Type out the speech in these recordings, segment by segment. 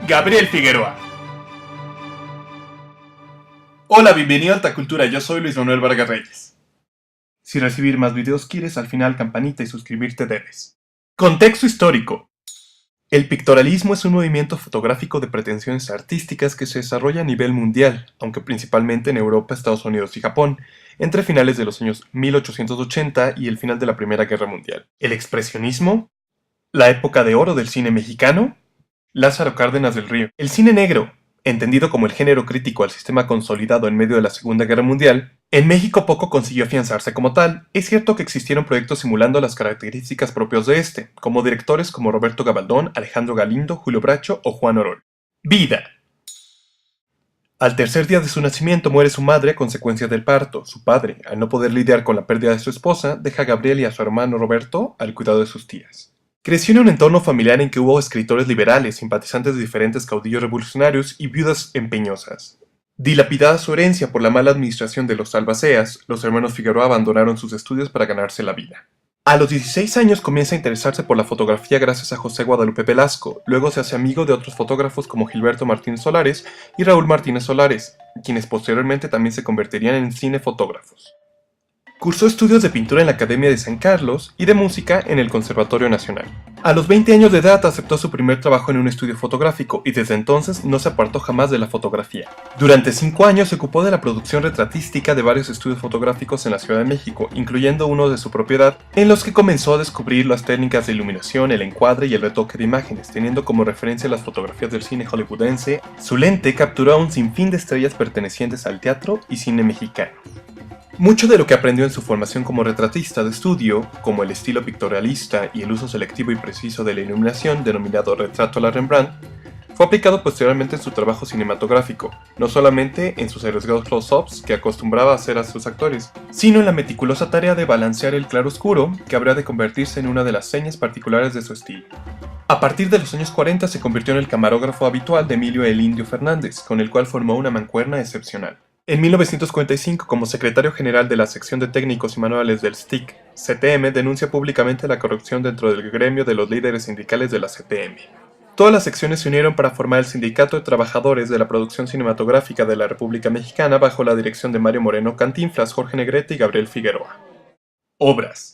Gabriel Figueroa. Hola, bienvenido a Alta Cultura, yo soy Luis Manuel Vargas Reyes. Si recibir más videos quieres, al final campanita y suscribirte debes. Contexto histórico. El pictorialismo es un movimiento fotográfico de pretensiones artísticas que se desarrolla a nivel mundial, aunque principalmente en Europa, Estados Unidos y Japón, entre finales de los años 1880 y el final de la Primera Guerra Mundial. El expresionismo, la época de oro del cine mexicano, Lázaro Cárdenas del Río. El cine negro, entendido como el género crítico al sistema consolidado en medio de la Segunda Guerra Mundial, en México poco consiguió afianzarse como tal. Es cierto que existieron proyectos simulando las características propias de este, como directores como Roberto Gabaldón, Alejandro Galindo, Julio Bracho o Juan Orol. Vida. Al tercer día de su nacimiento muere su madre a consecuencia del parto. Su padre, al no poder lidiar con la pérdida de su esposa, deja a Gabriel y a su hermano Roberto al cuidado de sus tías. Creció en un entorno familiar en que hubo escritores liberales, simpatizantes de diferentes caudillos revolucionarios y viudas empeñosas. Dilapidada su herencia por la mala administración de los albaceas, los hermanos Figueroa abandonaron sus estudios para ganarse la vida. A los 16 años comienza a interesarse por la fotografía gracias a José Guadalupe Velasco, luego se hace amigo de otros fotógrafos como Gilberto Martínez Solares y Raúl Martínez Solares, quienes posteriormente también se convertirían en cinefotógrafos. Cursó estudios de pintura en la Academia de San Carlos y de música en el Conservatorio Nacional. A los 20 años de edad aceptó su primer trabajo en un estudio fotográfico y desde entonces no se apartó jamás de la fotografía. Durante 5 años se ocupó de la producción retratística de varios estudios fotográficos en la Ciudad de México, incluyendo uno de su propiedad, en los que comenzó a descubrir las técnicas de iluminación, el encuadre y el retoque de imágenes, teniendo como referencia las fotografías del cine hollywoodense. Su lente capturó a un sinfín de estrellas pertenecientes al teatro y cine mexicano. Mucho de lo que aprendió en su formación como retratista de estudio, como el estilo pictorialista y el uso selectivo y preciso de la iluminación, denominado retrato a la Rembrandt, fue aplicado posteriormente en su trabajo cinematográfico, no solamente en sus arriesgados close-ups que acostumbraba a hacer a sus actores, sino en la meticulosa tarea de balancear el claroscuro, que habría de convertirse en una de las señas particulares de su estilo. A partir de los años 40 se convirtió en el camarógrafo habitual de Emilio "El Indio" Fernández, con el cual formó una mancuerna excepcional. En 1945, como secretario general de la sección de técnicos y manuales del STIC, CTM denuncia públicamente la corrupción dentro del gremio de los líderes sindicales de la CTM. Todas las secciones se unieron para formar el Sindicato de Trabajadores de la Producción Cinematográfica de la República Mexicana bajo la dirección de Mario Moreno Cantinflas, Jorge Negrete y Gabriel Figueroa. Obras.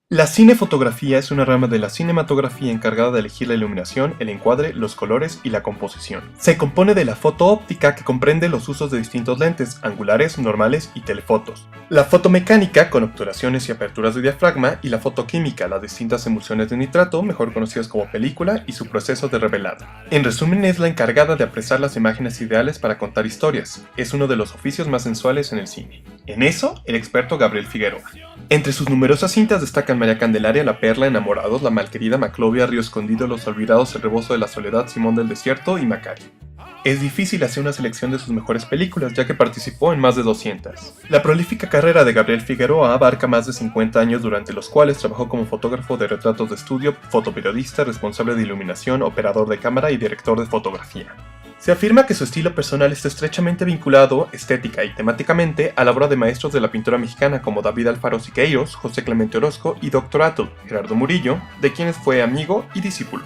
La cinefotografía es una rama de la cinematografía encargada de elegir la iluminación, el encuadre, los colores y la composición. Se compone de la foto óptica, que comprende los usos de distintos lentes, angulares, normales y telefotos. La fotomecánica, con obturaciones y aperturas de diafragma, y la fotoquímica, las distintas emulsiones de nitrato, mejor conocidas como película, y su proceso de revelado. En resumen, es la encargada de apresar las imágenes ideales para contar historias. Es uno de los oficios más sensuales en el cine. En eso, el experto Gabriel Figueroa. Entre sus numerosas cintas destacan María Candelaria, La Perla, Enamorados, La Malquerida, Maclovia, Río Escondido, Los Olvidados, El Rebozo de la Soledad, Simón del Desierto y Macario. Es difícil hacer una selección de sus mejores películas, ya que participó en más de 200. La prolífica carrera de Gabriel Figueroa abarca más de 50 años, durante los cuales trabajó como fotógrafo de retratos de estudio, fotoperiodista, responsable de iluminación, operador de cámara y director de fotografía. Se afirma que su estilo personal está estrechamente vinculado, estética y temáticamente, a la obra de maestros de la pintura mexicana como David Alfaro Siqueiros, José Clemente Orozco y Dr. Atul, Gerardo Murillo, de quienes fue amigo y discípulo.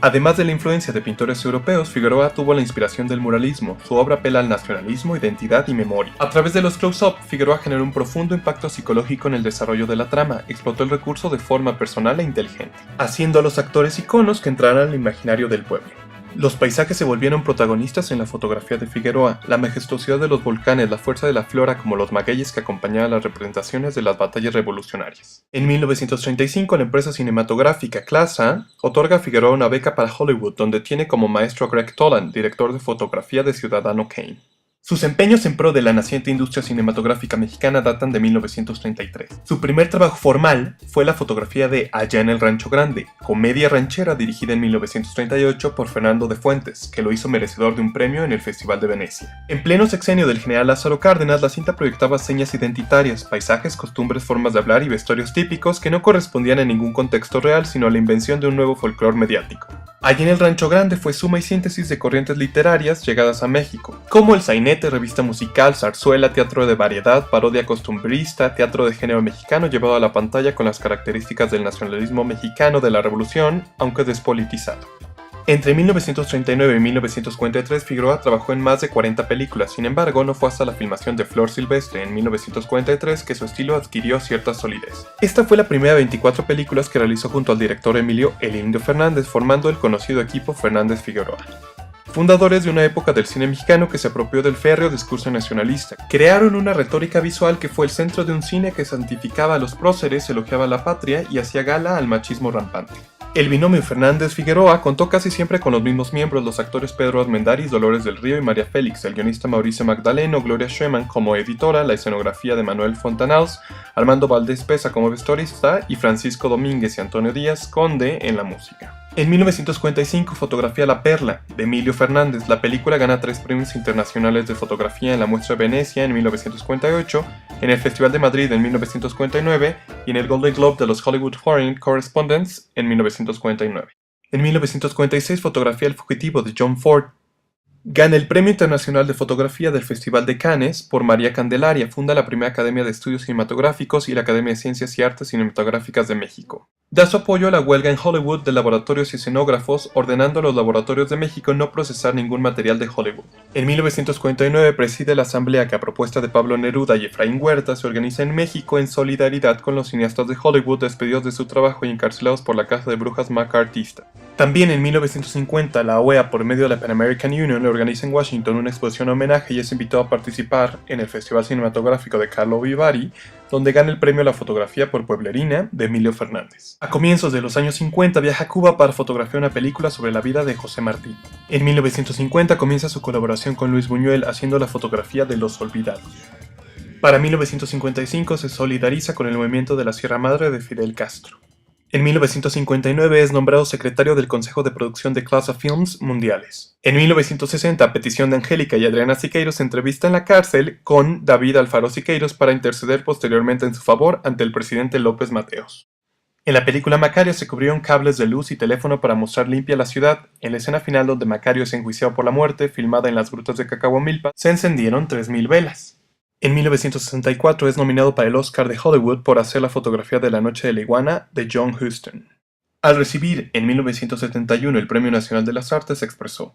Además de la influencia de pintores europeos, Figueroa tuvo la inspiración del muralismo. Su obra apela al nacionalismo, identidad y memoria. A través de los close-up, Figueroa generó un profundo impacto psicológico en el desarrollo de la trama, explotó el recurso de forma personal e inteligente, haciendo a los actores iconos que entraran al imaginario del pueblo. Los paisajes se volvieron protagonistas en la fotografía de Figueroa, la majestuosidad de los volcanes, la fuerza de la flora, como los magueyes que acompañaban las representaciones de las batallas revolucionarias. En 1935, la empresa cinematográfica CLASA otorga a Figueroa una beca para Hollywood, donde tiene como maestro a Greg Toland, director de fotografía de Ciudadano Kane. Sus empeños en pro de la naciente industria cinematográfica mexicana datan de 1933. Su primer trabajo formal fue la fotografía de Allá en el Rancho Grande, comedia ranchera dirigida en 1938 por Fernando de Fuentes, que lo hizo merecedor de un premio en el Festival de Venecia. En pleno sexenio del general Lázaro Cárdenas, la cinta proyectaba señas identitarias, paisajes, costumbres, formas de hablar y vestuarios típicos que no correspondían a ningún contexto real, sino a la invención de un nuevo folclore mediático. Allí en el Rancho Grande fue suma y síntesis de corrientes literarias llegadas a México, como el sainete, revista musical, zarzuela, teatro de variedad, parodia costumbrista, teatro de género mexicano llevado a la pantalla con las características del nacionalismo mexicano de la Revolución, aunque despolitizado. Entre 1939 y 1943, Figueroa trabajó en más de 40 películas, sin embargo, no fue hasta la filmación de Flor Silvestre en 1943 que su estilo adquirió cierta solidez. Esta fue la primera de 24 películas que realizó junto al director Emilio "El Indio" Fernández, formando el conocido equipo Fernández Figueroa. Fundadores de una época del cine mexicano que se apropió del férreo discurso nacionalista. Crearon una retórica visual que fue el centro de un cine que santificaba a los próceres, elogiaba a la patria y hacía gala al machismo rampante. El binomio Fernández-Figueroa contó casi siempre con los mismos miembros, los actores Pedro Armendáriz, Dolores del Río y María Félix, el guionista Mauricio Magdaleno, Gloria Schumann como editora, la escenografía de Manuel Fontanals, Armando Valdés Pesa como vestuarista y Francisco Domínguez y Antonio Díaz Conde en la música. En 1945, fotografía La Perla, de Emilio Fernández. La película gana 3 premios internacionales de fotografía en la Muestra de Venecia en 1948, en el Festival de Madrid en 1949 y en el Golden Globe de los Hollywood Foreign Correspondents en 1949. En 1946, fotografía El Fugitivo, de John Ford. Gana el Premio Internacional de Fotografía del Festival de Cannes por María Candelaria, funda la primera Academia de Estudios Cinematográficos y la Academia de Ciencias y Artes Cinematográficas de México. Da su apoyo a la huelga en Hollywood de laboratorios y escenógrafos, ordenando a los laboratorios de México no procesar ningún material de Hollywood. En 1949 preside la asamblea que a propuesta de Pablo Neruda y Efraín Huerta se organiza en México en solidaridad con los cineastas de Hollywood despedidos de su trabajo y encarcelados por la Casa de Brujas macartista. También en 1950 la OEA, por medio de la Pan American Union, le organiza en Washington una exposición homenaje y es invitado a participar en el Festival Cinematográfico de Carlo Vivari, donde gana el premio a la fotografía por Pueblerina de Emilio Fernández. A comienzos de los años 50 viaja a Cuba para fotografiar una película sobre la vida de José Martí. En 1950 comienza su colaboración con Luis Buñuel haciendo la fotografía de Los Olvidados. Para 1955 se solidariza con el movimiento de la Sierra Madre de Fidel Castro. En 1959 es nombrado secretario del Consejo de Producción de Clasa Films Mundiales. En 1960, a petición de Angélica y Adriana Siqueiros, se entrevista en la cárcel con David Alfaro Siqueiros para interceder posteriormente en su favor ante el presidente López Mateos. En la película Macario se cubrieron cables de luz y teléfono para mostrar limpia la ciudad. En la escena final donde Macario es enjuiciado por la muerte, filmada en las grutas de Cacahuamilpa, se encendieron 3.000 velas. En 1964 es nominado para el Oscar de Hollywood por hacer la fotografía de La Noche de la Iguana de John Huston. Al recibir en 1971 el Premio Nacional de las Artes expresó: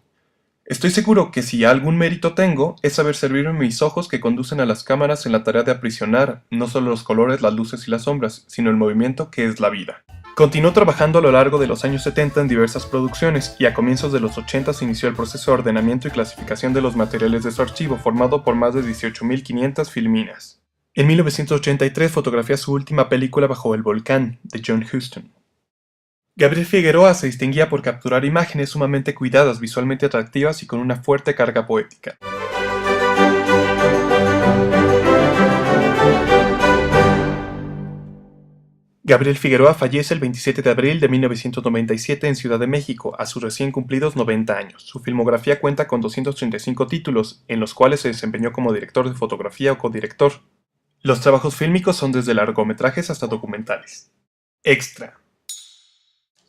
"Estoy seguro que si algún mérito tengo es saber servir mis ojos que conducen a las cámaras en la tarea de aprisionar no solo los colores, las luces y las sombras, sino el movimiento que es la vida". Continuó trabajando a lo largo de los años 70 en diversas producciones y a comienzos de los 80 se inició el proceso de ordenamiento y clasificación de los materiales de su archivo, formado por más de 18.500 filminas. En 1983 fotografía su última película Bajo el Volcán, de John Huston. Gabriel Figueroa se distinguía por capturar imágenes sumamente cuidadas, visualmente atractivas y con una fuerte carga poética. Gabriel Figueroa fallece el 27 de abril de 1997 en Ciudad de México, a sus recién cumplidos 90 años. Su filmografía cuenta con 235 títulos, en los cuales se desempeñó como director de fotografía o codirector. Los trabajos fílmicos son desde largometrajes hasta documentales. Extra.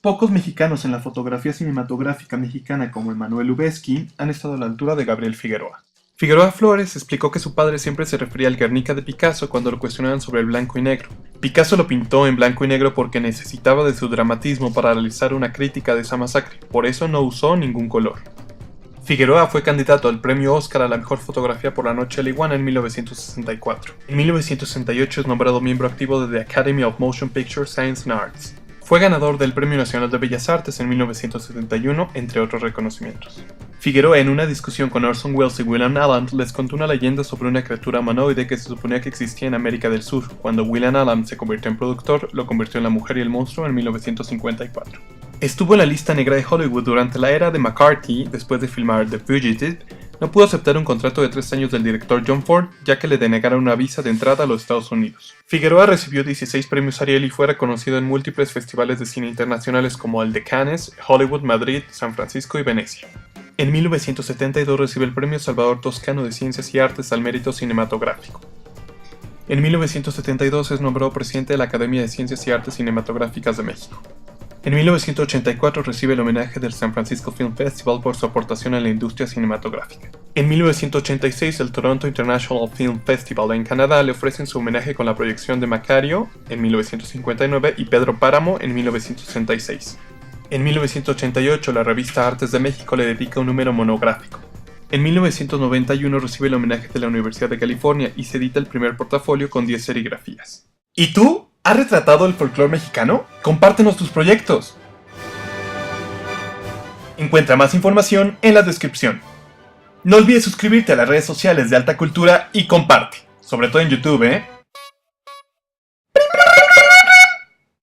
Pocos mexicanos en la fotografía cinematográfica mexicana como Emanuel Lubezki han estado a la altura de Gabriel Figueroa. Figueroa Flores explicó que su padre siempre se refería al Guernica de Picasso cuando lo cuestionaban sobre el blanco y negro. Picasso lo pintó en blanco y negro porque necesitaba de su dramatismo para realizar una crítica de esa masacre, por eso no usó ningún color. Figueroa fue candidato al premio Oscar a la mejor fotografía por La Noche de la Iguana en 1964. En 1968 es nombrado miembro activo de The Academy of Motion Picture Science and Arts. Fue ganador del Premio Nacional de Bellas Artes en 1971, entre otros reconocimientos. Figueroa, en una discusión con Orson Welles y William Allen, les contó una leyenda sobre una criatura humanoide que se suponía que existía en América del Sur. Cuando William Allen se convirtió en productor, lo convirtió en La Mujer y el Monstruo en 1954. Estuvo en la lista negra de Hollywood durante la era de McCarthy. Después de filmar The Fugitive, no pudo aceptar un contrato de 3 años del director John Ford, ya que le denegaron una visa de entrada a los Estados Unidos. Figueroa recibió 16 premios Ariel y fue reconocido en múltiples festivales de cine internacionales como el de Cannes, Hollywood, Madrid, San Francisco y Venecia. En 1972 recibe el Premio Salvador Toscano de Ciencias y Artes al Mérito Cinematográfico. En 1972 es nombrado presidente de la Academia de Ciencias y Artes Cinematográficas de México. En 1984 recibe el homenaje del San Francisco Film Festival por su aportación a la industria cinematográfica. En 1986 el Toronto International Film Festival en Canadá le ofrecen su homenaje con la proyección de Macario en 1959 y Pedro Páramo en 1966. En 1988, la revista Artes de México le dedica un número monográfico. En 1991 recibe el homenaje de la Universidad de California y se edita el primer portafolio con 10 serigrafías. ¿Y tú? ¿Has retratado el folclore mexicano? ¡Compártenos tus proyectos! Encuentra más información en la descripción. No olvides suscribirte a las redes sociales de Alta Cultura y comparte, sobre todo en YouTube, ¿eh?